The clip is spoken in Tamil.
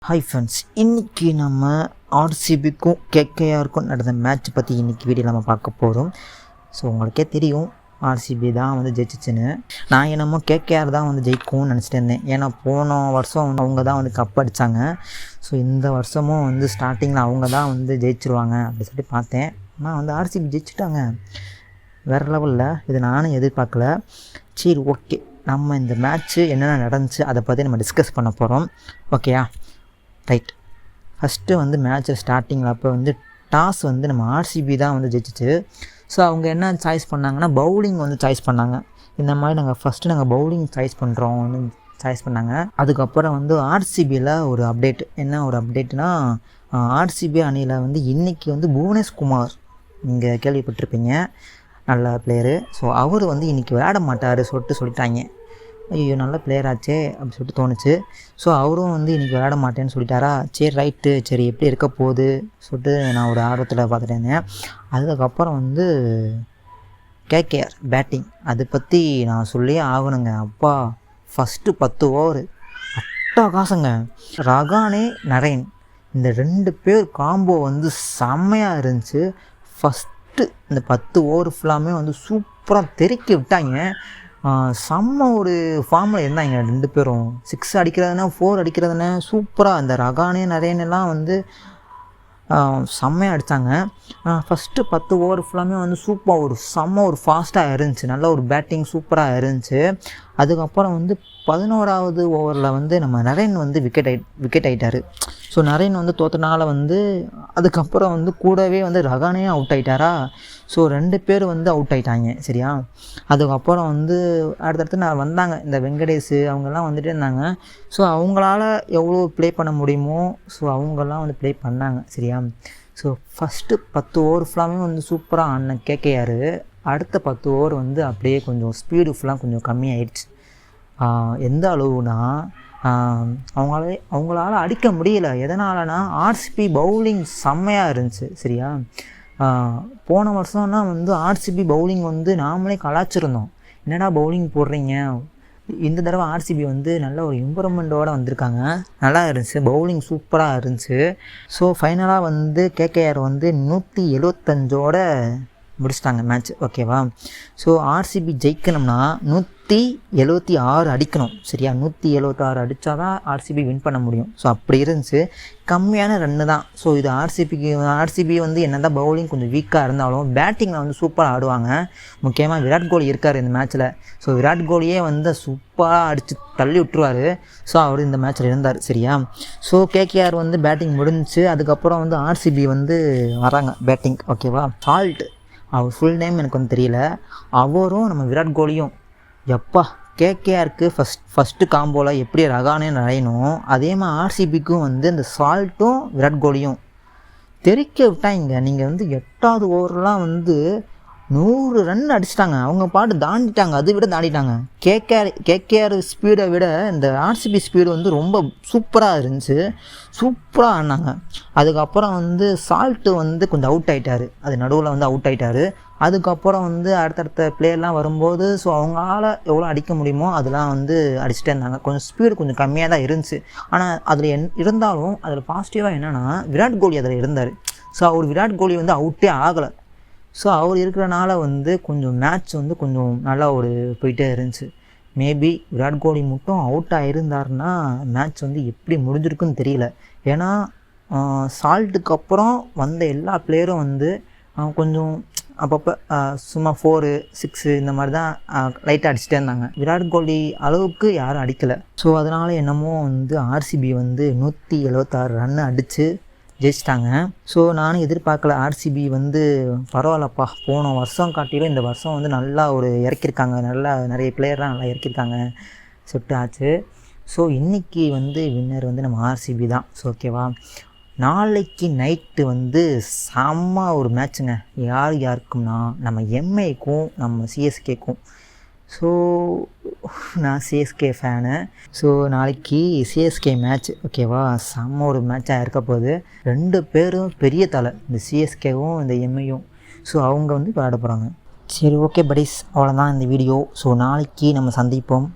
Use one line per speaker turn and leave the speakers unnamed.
ஹாய் ஃப்ரெண்ட்ஸ், இன்றைக்கி நம்ம ஆர்சிபிக்கும் கேகேஆருக்கும் நடந்த மேட்ச் பற்றி இன்றைக்கி வீடியோ நம்ம பார்க்க போகிறோம். ஸோ உங்களுக்கே தெரியும் ஆர்சிபி தான் வந்து ஜெயிச்சிச்சுன்னு. நான் என்னமோ கேகேஆர் தான் வந்து ஜெயிக்கும்னு நினச்சிட்டு இருந்தேன். ஏன்னா போன வருஷம் அவங்க தான் வந்து கப் அடித்தாங்க. ஸோ இந்த வருஷமும் வந்து ஸ்டார்டிங்கில் அவங்க தான் வந்து ஜெயிச்சிருவாங்க அப்படி சொல்லிட்டு பார்த்தேன். ஆனால் வந்து ஆர்சிபி ஜெயிச்சிட்டாங்க. வேறு லெவலில். இது நானும் எதிர்பார்க்கல. சரி, ஓகே, நம்ம இந்த மேட்ச்சு என்னென்ன நடந்துச்சு அதை பற்றி நம்ம டிஸ்கஸ் பண்ண போகிறோம். ஓகேயா? ரைட். ஃபஸ்ட்டு வந்து மேட்ச்சு ஸ்டார்டிங்கில் அப்போ வந்து டாஸ் வந்து நம்ம ஆர்சிபி தான் வந்து ஜெயிச்சிச்சு. ஸோ அவங்க என்ன சாய்ஸ் பண்ணாங்கன்னா பவுலிங் வந்து சாய்ஸ் பண்ணாங்க. இந்த மாதிரி நாங்கள் பவுலிங் சாய்ஸ் பண்ணுறோம்னு சாய்ஸ் பண்ணாங்க. அதுக்கப்புறம் வந்து ஆர்சிபியில் ஒரு அப்டேட். என்ன ஒரு அப்டேட்னா, ஆர்சிபி அணியில் வந்து இன்றைக்கி வந்து புவனேஷ்குமார், நீங்கள் கேள்விப்பட்டிருப்பீங்க, நல்ல பிளேயரு. ஸோ அவர் வந்து இன்றைக்கி விளையாட மாட்டார் சொல்லிட்டாங்க. ஐயோ, நல்ல பிளேயர் ஆச்சே அப்படி சொல்லிட்டு தோணுச்சு. ஸோ அவரும் வந்து இன்றைக்கி விளையாட மாட்டேன்னு சொல்லிட்டாரா. சரி, ரைட்டு, சரி எப்படி இருக்க போகுது சொல்லிட்டு நான் ஒரு ஆர்வத்தில் பார்த்துட்டு இருந்தேன். அதுக்கப்புறம் வந்து கேகேஆர் பேட்டிங், அதை பற்றி நான் சொல்லியே ஆகணுங்க. அப்பா, ஃபஸ்ட்டு 10 ஓவர் அட்டகாசங்க. ரகானே நரேன் இந்த 2 பேர் காம்போ வந்து செம்மையாக இருந்துச்சு. ஃபஸ்ட்டு இந்த 10 ஓவர் ஃபுல்லாமே வந்து சூப்பராக தெறிக்க விட்டாங்க. செம்ம ஒரு ஃபார்மில் இருந்தாங்க 2 பேரும். 6 அடிக்கிறதுனா 4 அடிக்கிறதுனா சூப்பராக. அந்த ரகானே நரேனெல்லாம் வந்து செம்மையாக அடித்தாங்க. ஃபஸ்ட்டு 10 ஓவர் ஃபுல்லாமே வந்து செம்ம ஒரு ஃபாஸ்ட்டாக இருந்துச்சு. நல்ல ஒரு பேட்டிங் சூப்பராக இருந்துச்சு. அதுக்கப்புறம் வந்து 11வது ஓவரில் வந்து நம்ம நரேன் வந்து விக்கெட் ஆகிட்டார். ஸோ நரேன் வந்து தோற்றனால வந்து அதுக்கப்புறம் வந்து கூடவே வந்து ரகானே அவுட் ஆகிட்டாரா. ஸோ 2 பேர் வந்து அவுட் ஆகிட்டாங்க. சரியா? அதுக்கப்புறம் வந்து அடுத்தடுத்து வந்தாங்க இந்த வெங்கடேஷ், அவங்கெல்லாம் வந்துகிட்டே இருந்தாங்க. ஸோ அவங்களால எவ்வளோ ப்ளே பண்ண முடியுமோ ஸோ அவங்கெல்லாம் வந்து ப்ளே பண்ணாங்க. சரியா? ஸோ ஃபஸ்ட்டு 10 ஓவர் ஃபுல்லாமே வந்து சூப்பராக ஆடின கேகேஆர். அடுத்த 10 ஓவர் வந்து அப்படியே கொஞ்சம் ஸ்பீடு ஃபுல்லாக கொஞ்சம் கம்மியாயிடுச்சு. எந்த அளவுனா, அவங்களால அடிக்க முடியல. எதனாலனா, ஆர்சிபி பவுலிங் செம்மையாக இருந்துச்சு. சரியா? போன வருஷம்னா வந்து ஆர்சிபி பவுலிங் வந்து நாமளே கலாச்சிருந்தோம். என்னடா பவுலிங் போடுறீங்க. இந்த தடவை ஆர்சிபி வந்து நல்ல ஒரு இம்ப்ரூவ்மெண்ட்டோடு வந்திருக்காங்க. நல்லா இருந்துச்சு, பவுலிங் சூப்பராக இருந்துச்சு. ஸோ ஃபைனலாக வந்து கேகேஆர் வந்து 175ஓட முடிச்சிட்டாங்க மேட்ச். ஓகேவா? ஸோ ஆர்சிபி ஜெயிக்கணும்னா 176 அடிக்கணும். சரியா? 176 அடித்தா தான் ஆர்சிபி வின் பண்ண முடியும். ஸோ அப்படி இருந்துச்சு. கம்மியான ரன்னு தான். ஸோ இது ஆர்சிபி வந்து என்ன தான் பவுலிங் கொஞ்சம் வீக்காக இருந்தாலும் பேட்டிங்கில் வந்து சூப்பராக ஆடுவாங்க. முக்கியமாக விராட் கோலி இருக்கார் இந்த மேட்ச்சில். ஸோ விராட் கோலியே வந்து சூப்பராக அடித்து தள்ளி விட்டுருவார். ஸோ அவர் இந்த மேட்ச்சில் இருந்தார். சரியா? ஸோ கேகேஆர் வந்து பேட்டிங் முடிஞ்சிச்சு. அதுக்கப்புறம் வந்து ஆர்சிபி வந்து வராங்க பேட்டிங். ஓகேவா? சால்ட், அவர் ஃபுல் நேம் எனக்கு வந்து தெரியல. அவரும் நம்ம விராட் கோலியும் எப்பா கேகேஆருக்கு ஃபஸ்ட்டு காம்போவில் எப்படி ரகானே நரையணும், அதே மாதிரி ஆர்சிபிக்கும் வந்து இந்த சால்ட்டும் விராட் கோலியும் தெறிக்க விட்டாங்க. நீங்கள் வந்து 8வது ஓவர்லாம் வந்து 100 ரன் அடிச்சிட்டாங்க. அவங்க பாட்டு தாண்டிட்டாங்க, அதை விட தாண்டிட்டாங்க. கேகேஆர் ஸ்பீடை விட இந்த ஆர்சிபி ஸ்பீடு வந்து ரொம்ப சூப்பராக இருந்துச்சு. சூப்பராக ஆடினாங்க. அதுக்கப்புறம் வந்து சால்ட்டு வந்து கொஞ்சம் அவுட் ஆகிட்டார். அது நடுவில் வந்து அவுட் ஆகிட்டார். அதுக்கப்புறம் வந்து அடுத்தடுத்த பிளேயர்லாம் வரும்போது ஸோ அவங்களால எவ்வளோ அடிக்க முடியுமோ அதெல்லாம் வந்து அடிச்சுட்டே இருந்தாங்க. கொஞ்சம் ஸ்பீடு கொஞ்சம் கம்மியாக தான் இருந்துச்சு. ஆனால் அதில் இருந்தாலும் அதில் பாசிட்டிவாக என்னென்னா விராட் கோலி அதில் இருந்தார். ஸோ அவர் விராட் கோலி வந்து அவுட்டே ஆகலை. ஸோ அவர் இருக்கிறனால வந்து கொஞ்சம் மேட்ச் வந்து கொஞ்சம் நல்லா ஒரு போயிட்டே இருந்துச்சு. மேபி விராட் கோலி மட்டும் அவுட் ஆகிருந்தாருன்னா மேட்ச் வந்து எப்படி முடிஞ்சிருக்குன்னு தெரியல. ஏன்னா சால்ட்டுக்கு அப்புறம் வந்த எல்லா பிளேயரும் வந்து கொஞ்சம் அப்பப்போ சும்மா 4, 6 இந்த மாதிரி தான் லைட்டாக அடிச்சுட்டே இருந்தாங்க. விராட் கோலி அளவுக்கு யாரும் அடிக்கலை. ஸோ அதனால் என்னமோ வந்து ஆர்சிபி வந்து 176 ரன் அடித்து ஜெயிச்சிட்டாங்க. ஸோ நானும் எதிர்பார்க்கல ஆர்சிபி வந்து பரவாயில்லப்பா, போன வருஷம் காட்டிலும் இந்த வருஷம் வந்து நல்லா ஒரு இறக்கியிருக்காங்க, நல்லா நிறைய பிளேயர்லாம் நல்லா இறக்கியிருக்காங்க சொல்லிட்டு ஆச்சு. ஸோ இன்றைக்கி வந்து வின்னர் வந்து நம்ம ஆர்சிபி தான். ஸோ ஓகேவா? நாளைக்கு நைட்டு வந்து செம்ம ஒரு மேட்ச்சுங்க. யாருக்கும்னா நம்ம எம்ஐக்கும் நம்ம சிஎஸ்கேக்கும். ஸோ நான் சிஎஸ்கே ஃபேனு. ஸோ நாளைக்கு சிஎஸ்கே மேட்ச். ஓகேவா? செம்ம ஒரு மேட்சாக இருக்க போகுது. 2 பேரும் பெரிய தலை, இந்த சிஎஸ்கேவும் இந்த எம்ஐயும். ஸோ அவங்க வந்து விளையாட போகிறாங்க. சரி, ஓகே படிஸ், அவ்வளோதான் இந்த வீடியோ. ஸோ நாளைக்கு நம்ம சந்திப்போம்.